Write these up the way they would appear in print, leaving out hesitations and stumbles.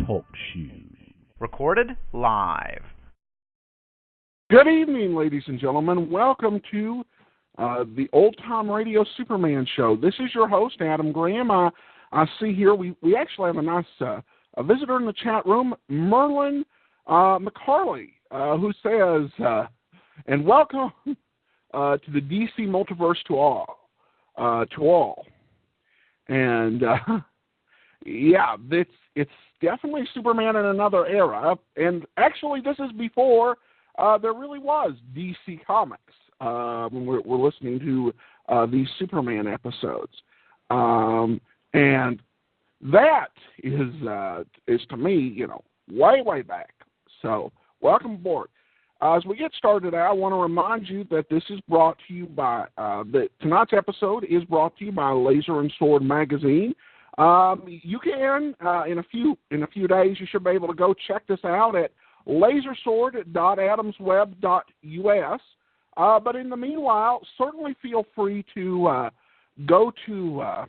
Talk shoes. Recorded live. Good evening, ladies and gentlemen. Welcome to the Old Time Radio Superman Show. This is your host, Adam Graham. I see here we actually have a nice a visitor in the chat room, Merlin McCarley, who says, and welcome to the DC Multiverse to all. And yeah, it's definitely Superman in another era. And actually, this is before there really was DC Comics when we're listening to these Superman episodes. And that is to me, way back. So welcome aboard. As we get started, I want to remind you that this is brought to you by that tonight's episode is brought to you by Laser and Sword Magazine. You can in a few days you should be able to go check this out at lasersword.adamsweb.us. But in the meanwhile, certainly feel free to go to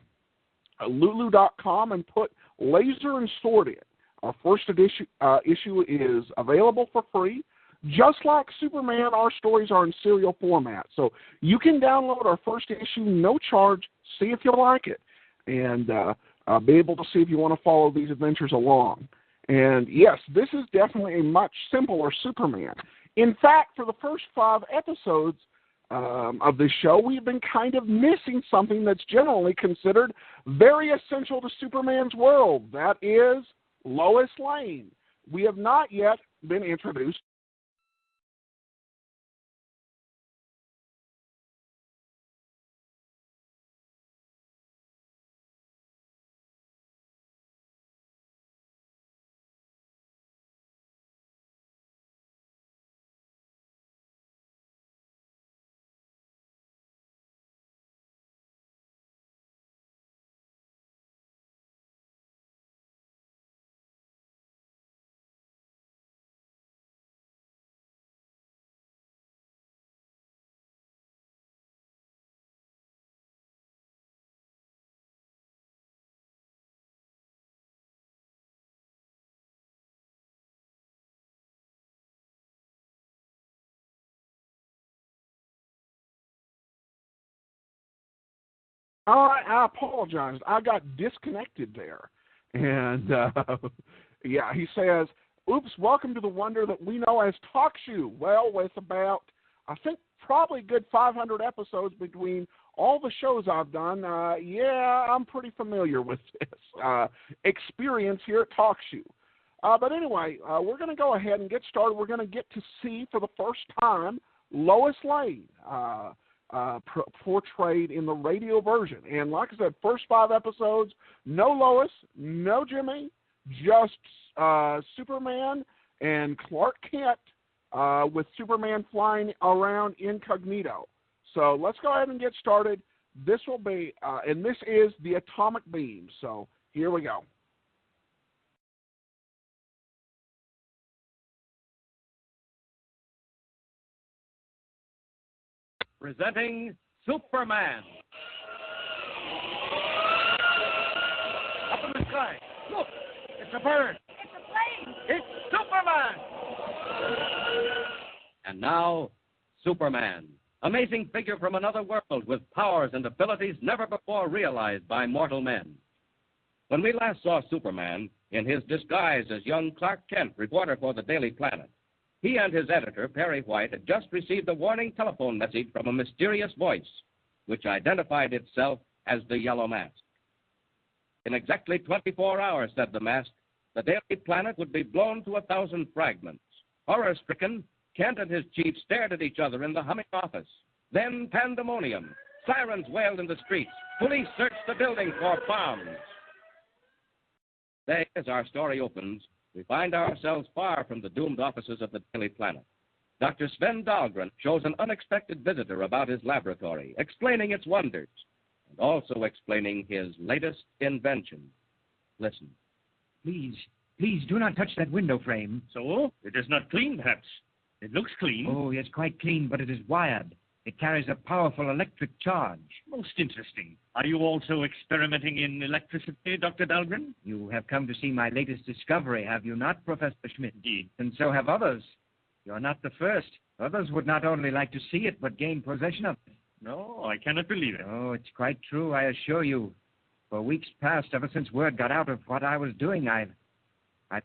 lulu.com and put Laser and Sword in. Our first issue is available for free. Just like Superman, our stories are in serial format. So you can download our first issue, no charge, see if you like it, and be able to see if you want to follow these adventures along. And yes, this is definitely a much simpler Superman. In fact, for the first 5 episodes of this show, we've been kind of missing something that's generally considered very essential to Superman's world. That is Lois Lane. We have not yet been introduced. I apologize. I got disconnected there. And, yeah, he says, oops, welcome to the wonder that we know as Talk Shoe. Well, with about, I think, probably a good 500 episodes between all the shows I've done, yeah, I'm pretty familiar with this experience here at Talk Shoe. But anyway, we're going to go ahead and get started. We're going to get to see for the first time Lois Lane, portrayed in the radio version. And like I said, first 5 episodes, no Lois, no Jimmy, just Superman and Clark Kent with Superman flying around incognito. So let's go ahead and get started. This will be, and this is the atomic beam. So here we go. Presenting Superman. Up in the sky. Look, it's a bird. It's a plane. It's Superman. And now, Superman. Amazing figure from another world with powers and abilities never before realized by mortal men. When we last saw Superman in his disguise as young Clark Kent, reporter for the Daily Planet, he and his editor, Perry White, had just received a warning telephone message from a mysterious voice, which identified itself as the Yellow Mask. In exactly 24 hours, said the mask, the Daily Planet would be blown to 1,000 fragments. Horror-stricken, Kent and his chief stared at each other in the humming office. Then pandemonium. Sirens wailed in the streets. Police searched the building for bombs. Today, as our story opens, we find ourselves far from the doomed offices of the Daily Planet. Dr. Sven Dalgrin shows an unexpected visitor about his laboratory, explaining its wonders, and also explaining his latest invention. Listen. Please do not touch that window frame. So? It is not clean, perhaps. It looks clean. Oh, yes, quite clean, but it is wired. It carries a powerful electric charge. Most interesting. Are you also experimenting in electricity, Dr. Dalgrin? You have come to see my latest discovery, have you not, Professor Schmidt? Indeed. And so have others. You're not the first. Others would not only like to see it, but gain possession of it. No, I cannot believe it. Oh, it's quite true, I assure you. For weeks past, ever since word got out of what I was doing, I've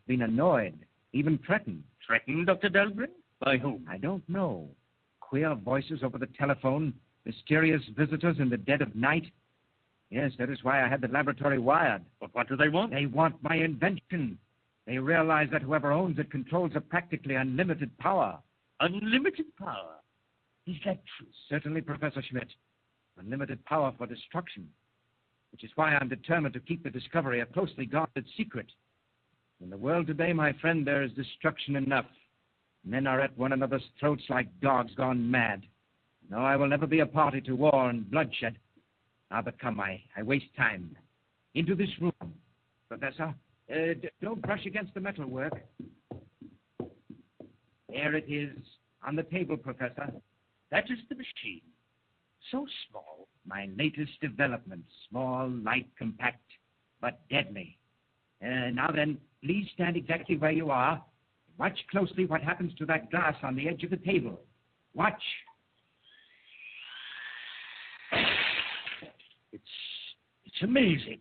been annoyed, even threatened. Threatened, Dr. Dalgrin? By whom? I don't know. Queer voices over the telephone, mysterious visitors in the dead of night. Yes, that is why I had the laboratory wired. But what do they want? They want my invention. They realize that whoever owns it controls a practically unlimited power. Unlimited power? Is that true? Certainly, Professor Schmidt. Unlimited power for destruction. Which is why I'm determined to keep the discovery a closely guarded secret. In the world today, my friend, there is destruction enough. Men are at one another's throats like dogs gone mad. No, I will never be a party to war and bloodshed. Ah, but come, I waste time. Into this room. Professor, don't brush against the metalwork. There it is, on the table, Professor. That is the machine. So small. My latest development. Small, light, compact, but deadly. Now then, please stand exactly where you are. Watch closely what happens to that glass on the edge of the table. Watch. It's amazing.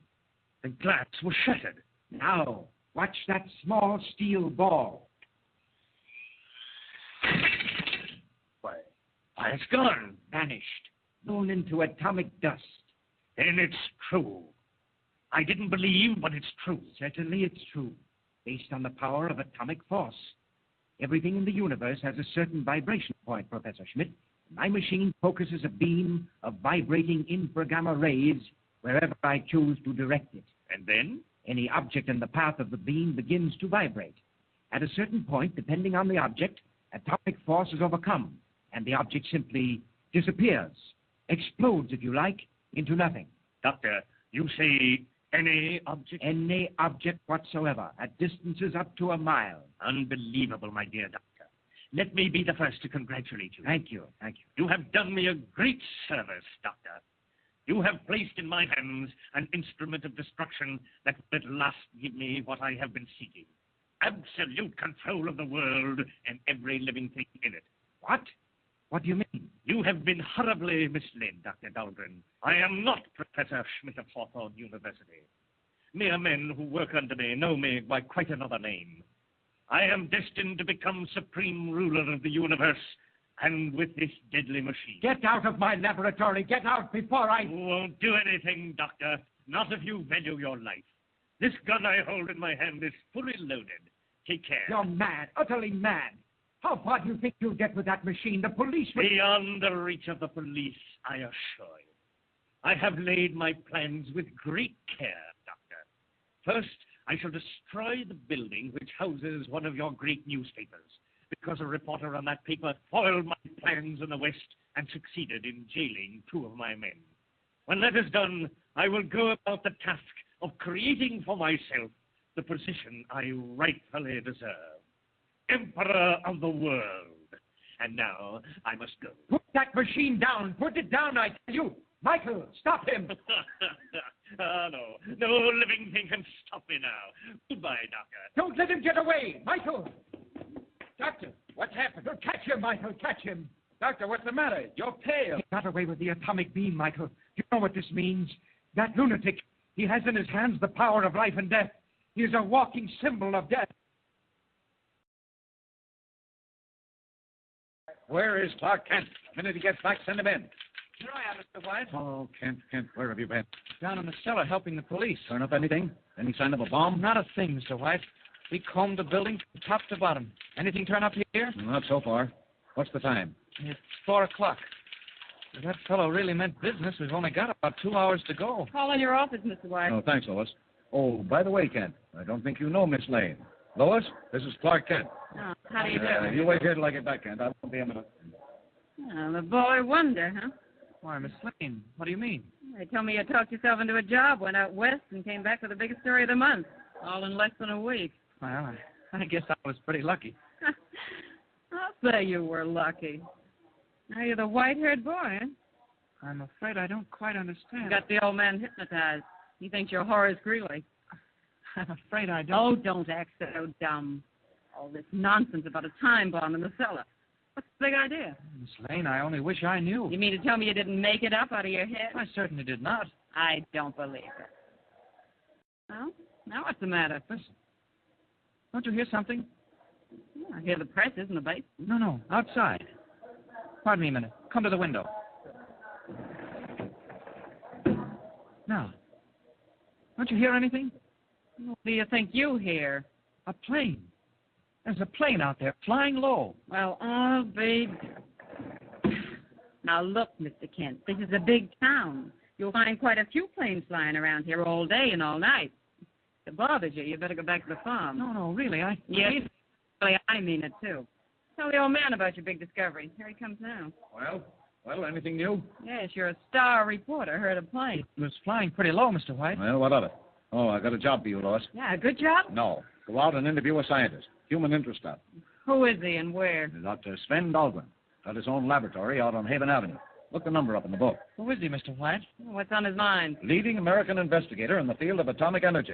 The glass was shattered. Now, watch that small steel ball. Why, it's gone. Vanished. Blown into atomic dust. Then it's true. I didn't believe, but it's true. Certainly it's true. Based on the power of atomic force. Everything in the universe has a certain vibration point, Professor Schmidt. My machine focuses a beam of vibrating infragamma rays wherever I choose to direct it. And then? Any object in the path of the beam begins to vibrate. At a certain point, depending on the object, atomic force is overcome, and the object simply disappears, explodes, if you like, into nothing. Doctor, you say any object? Any object whatsoever, at distances up to a mile. Unbelievable, my dear doctor. Let me be the first to congratulate you. Thank you. You have done me a great service, Doctor. You have placed in my hands an instrument of destruction that will at last give me what I have been seeking. Absolute control of the world and every living thing in it. What? What do you mean? You have been horribly misled, Dr. Dalgrin. I am not Professor Schmidt of Hawthorne University. Mere men who work under me know me by quite another name. I am destined to become supreme ruler of the universe, and with this deadly machine. Get out of my laboratory! Get out before I... You won't do anything, Doctor. Not if you value your life. This gun I hold in my hand is fully loaded. Take care. You're mad, utterly mad. How far do you think you'll get with that machine? The police will... Beyond the reach of the police, I assure you. I have laid my plans with great care, Doctor. First, I shall destroy the building which houses one of your great newspapers, because a reporter on that paper foiled my plans in the West and succeeded in jailing 2 of my men. When that is done, I will go about the task of creating for myself the position I rightfully deserve. Emperor of the world. And now I must go. Put that machine down! Put it down, I tell you! Michael, stop him! No living thing can stop me now. Goodbye, Doctor. Don't let him get away! Michael! Doctor, what's happened? Catch him, Michael, catch him! Doctor, what's the matter? You're pale. He got away with the atomic beam, Michael. You know what this means? That lunatic, he has in his hands the power of life and death. He is a walking symbol of death. Where is Clark Kent? The minute he gets back, send him in. Here I am, Mr. White. Oh, Kent, where have you been? Down in the cellar helping the police. Turn up anything? Any sign of a bomb? Not a thing, Mr. White. We combed the building from top to bottom. Anything turn up here? Not so far. What's the time? It's 4 o'clock. If that fellow really meant business, we've only got about 2 hours to go. Call in your office, Mr. White. Oh, thanks, Lois. Oh, by the way, Kent, I don't think you know Miss Lane. Lois, this is Clark Kent. Oh, how do you do? You wait here till I get back, Kent. I won't be a minute. Oh, the boy wonder, huh? Why, Miss Lane, what do you mean? They told me you talked yourself into a job, went out west, and came back with the biggest story of the month, all in less than a week. Well, I guess I was pretty lucky. I'll say you were lucky. Now you're the white-haired boy, huh? I'm afraid I don't quite understand. You got the old man hypnotized. He thinks you're Horace Greeley. I'm afraid I don't. Oh, don't act so dumb. All this nonsense about a time bomb in the cellar. What's the big idea? Miss Lane, I only wish I knew. You mean to tell me you didn't make it up out of your head? I certainly did not. I don't believe it. Well, now what's the matter? Listen. Don't you hear something? I hear the presses in the basement. No, outside. Pardon me a minute. Come to the window. Now, don't you hear anything? What do you think you hear? A plane. There's a plane out there flying low. Well, I'll be... Now, look, Mr. Kent, this is a big town. You'll find quite a few planes flying around here all day and all night. If it bothers you, you better go back to the farm. No, really, Yes, really, I mean it, too. Tell the old man about your big discovery. Here he comes now. Well, anything new? Yes, you're a star reporter. Heard a plane. It was flying pretty low, Mr. White. Well, what of it? Oh, I got a job for you, Lois. Yeah, good job. No. Go out and interview a scientist. Human interest stuff. Who is he and where? Dr. Sven Dalgrin. Got his own laboratory out on Haven Avenue. Look the number up in the book. Who is he, Mr. White? What's on his mind? Leading American investigator in the field of atomic energy.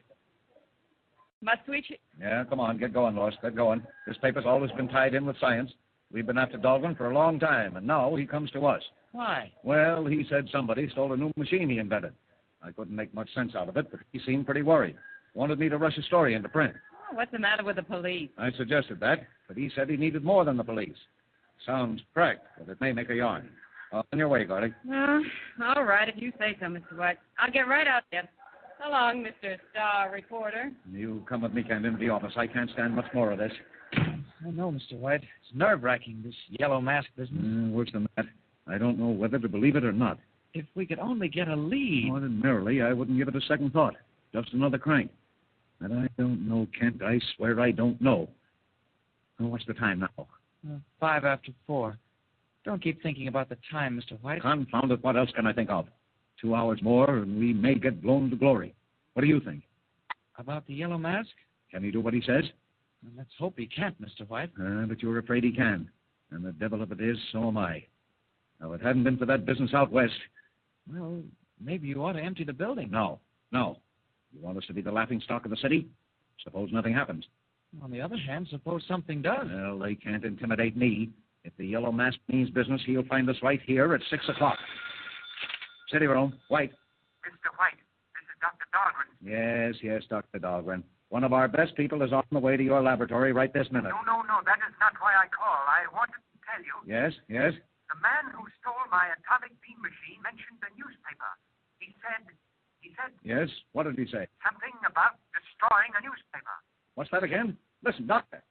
Must we... Yeah, come on, get going, Lois. Get going. This paper's always been tied in with science. We've been after Dalgrin for a long time, and now he comes to us. Why? Well, he said somebody stole a new machine he invented. I couldn't make much sense out of it, but he seemed pretty worried. Wanted me to rush a story into print. Oh, what's the matter with the police? I suggested that, but he said he needed more than the police. Sounds cracked, but it may make a yarn. On your way, Gardy. All right, if you say so, Mr. White. I'll get right out there. So long, Mr. Star Reporter. You come with me, Kent, into the office. I can't stand much more of this. I know, Mr. White. It's nerve-wracking, this yellow mask business. Worse than that. I don't know whether to believe it or not. If we could only get a lead. Ordinarily, I wouldn't give it a second thought. Just another crank. But I don't know, Kent. I swear I don't know. Oh, what's the time now? 4:05. Don't keep thinking about the time, Mr. White. Confound it, what else can I think of? 2 hours more, and we may get blown to glory. What do you think? About the yellow mask? Can he do what he says? Well, let's hope he can't, Mr. White. But you're afraid he can. And the devil if it is, so am I. Now, if it hadn't been for that business out west... Well, maybe you ought to empty the building. No. You want us to be the laughingstock of the city? Suppose nothing happens. On the other hand, suppose something does. Well, they can't intimidate me. If the yellow mask means business, he'll find us right here at 6 o'clock. City room, White. Mr. White, this is Dr. Dalgrin. Yes, Dr. Dalgrin. One of our best people is on the way to your laboratory right this minute. No, that is not why I call. I wanted to tell you. Yes? The man who stole my atomic beam machine mentioned the newspaper. He said... Yes? What did he say? Something about destroying a newspaper. What's that again? Listen, Doctor.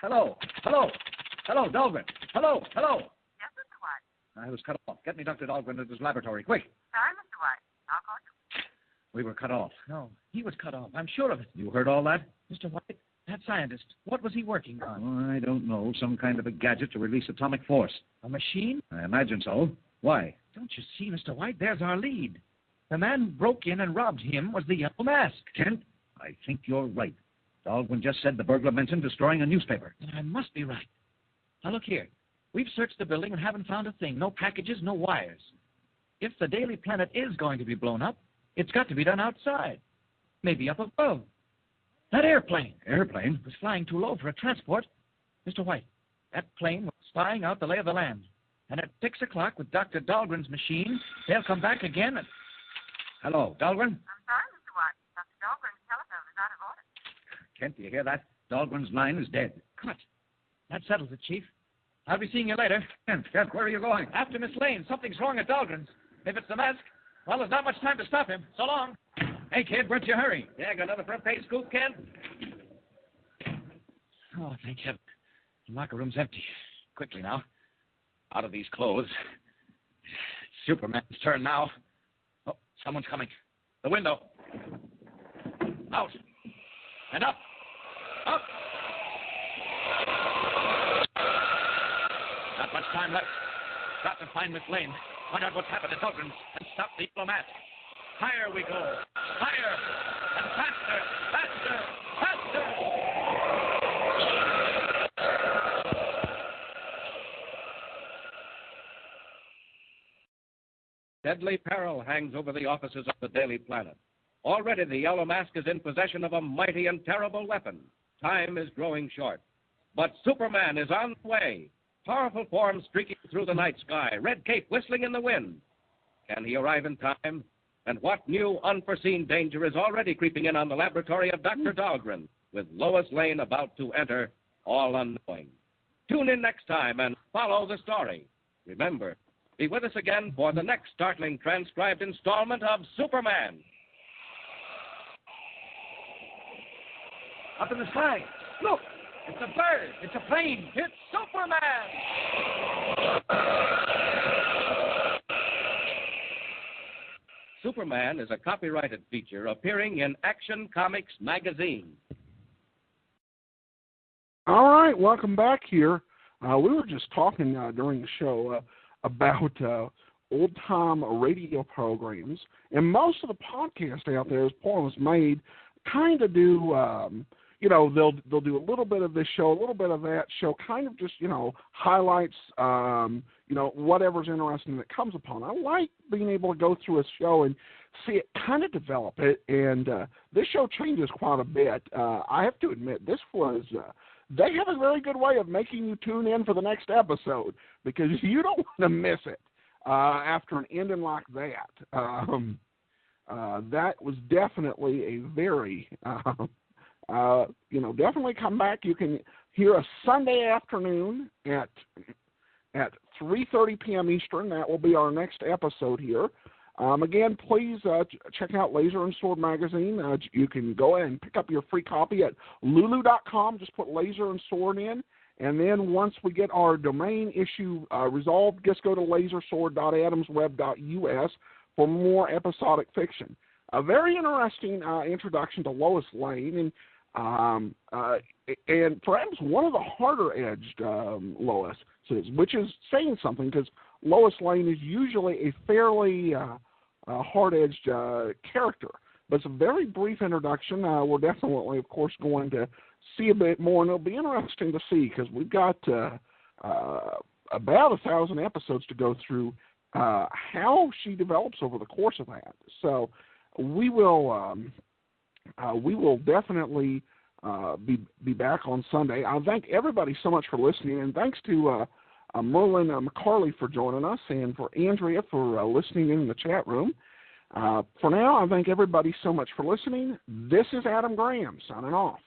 Hello, Dalgrin. Hello. Yes, Mr. White. I was cut off. Get me Dr. Dalgrin at his laboratory, quick. Sorry, Mr. White. I'll call you. We were cut off. No, he was cut off. I'm sure of it. You heard all that? Mr. White, that scientist, what was he working on? I don't know. Some kind of a gadget to release atomic force. A machine? I imagine so. Why? Don't you see, Mr. White? There's our lead. The man who broke in and robbed him was the yellow mask. Kent, I think you're right. Dalgrin just said the burglar mentioned destroying a newspaper. Then I must be right. Now, look here. We've searched the building and haven't found a thing. No packages, no wires. If the Daily Planet is going to be blown up, it's got to be done outside. Maybe up above. That airplane. Airplane? Was flying too low for a transport. Mr. White, that plane was spying out the lay of the land. And at 6 o'clock with Dr. Dahlgren's machine, they'll come back again and... Hello, Dalgrin? I'm sorry, Mr. White. Dr. Dalgrin's telephone is out of order. Kent, do you hear that? Dahlgren's line is dead. Cut. That settles it, Chief. I'll be seeing you later. Kent, where are you going? After Miss Lane. Something's wrong at Dahlgren's. If it's the mask, well, there's not much time to stop him. So long. Hey, kid, where'd you hurry? Yeah, got another front page scoop, Ken? Oh, thank heaven. The locker room's empty. Quickly now. Out of these clothes. Superman's turn now. Oh, someone's coming. The window. Out. And up. Up. Not much time left. Got to find Miss Lane. Find out what's happened at Dalgrin's and stop the yellow mask. Higher we go. Higher. And faster. Faster. Faster. Deadly peril hangs over the offices of the Daily Planet. Already the Yellow Mask is in possession of a mighty and terrible weapon. Time is growing short. But Superman is on the way. Powerful form streaking through the night sky, red cape whistling in the wind. Can he arrive in time? And what new unforeseen danger is already creeping in on the laboratory of Dr. Dalgrin, with Lois Lane about to enter, all unknowing? Tune in next time and follow the story. Remember, be with us again for the next startling transcribed installment of Superman. Up in the sky. Look! It's a bird. It's a plane. It's Superman! Superman is a copyrighted feature appearing in Action Comics magazine. All right, welcome back here. We were just talking during the show about old-time radio programs, and most of the podcasts out there, as Paul has made, kind of do, they'll do a little bit of this show, a little bit of that show, kind of just, highlights, whatever's interesting that comes upon. I like being able to go through a show and see it kind of develop it, and this show changes quite a bit. I have to admit, this was... they have a very good way of making you tune in for the next episode because you don't want to miss it after an ending like that. That was definitely a very, definitely come back. You can hear us Sunday afternoon at 3:30 p.m. Eastern. That will be our next episode here. Again, please check out Laser and Sword magazine. You can go ahead and pick up your free copy at lulu.com. Just put Laser and Sword in. And then once we get our domain issue resolved, just go to lasersword.adamsweb.us for more episodic fiction. A very interesting introduction to Lois Lane, and perhaps one of the harder-edged Lois, which is saying something because Lois Lane is usually a fairly hard-edged character. But it's a very brief introduction. We're definitely, of course, going to see a bit more, and it'll be interesting to see because we've got about 1,000 episodes to go through how she develops over the course of that. So we will definitely be back on Sunday. I thank everybody so much for listening, and thanks to Merlin McCarley for joining us, and for Andrea for listening in the chat room. For now, I thank everybody so much for listening. This is Adam Graham signing off.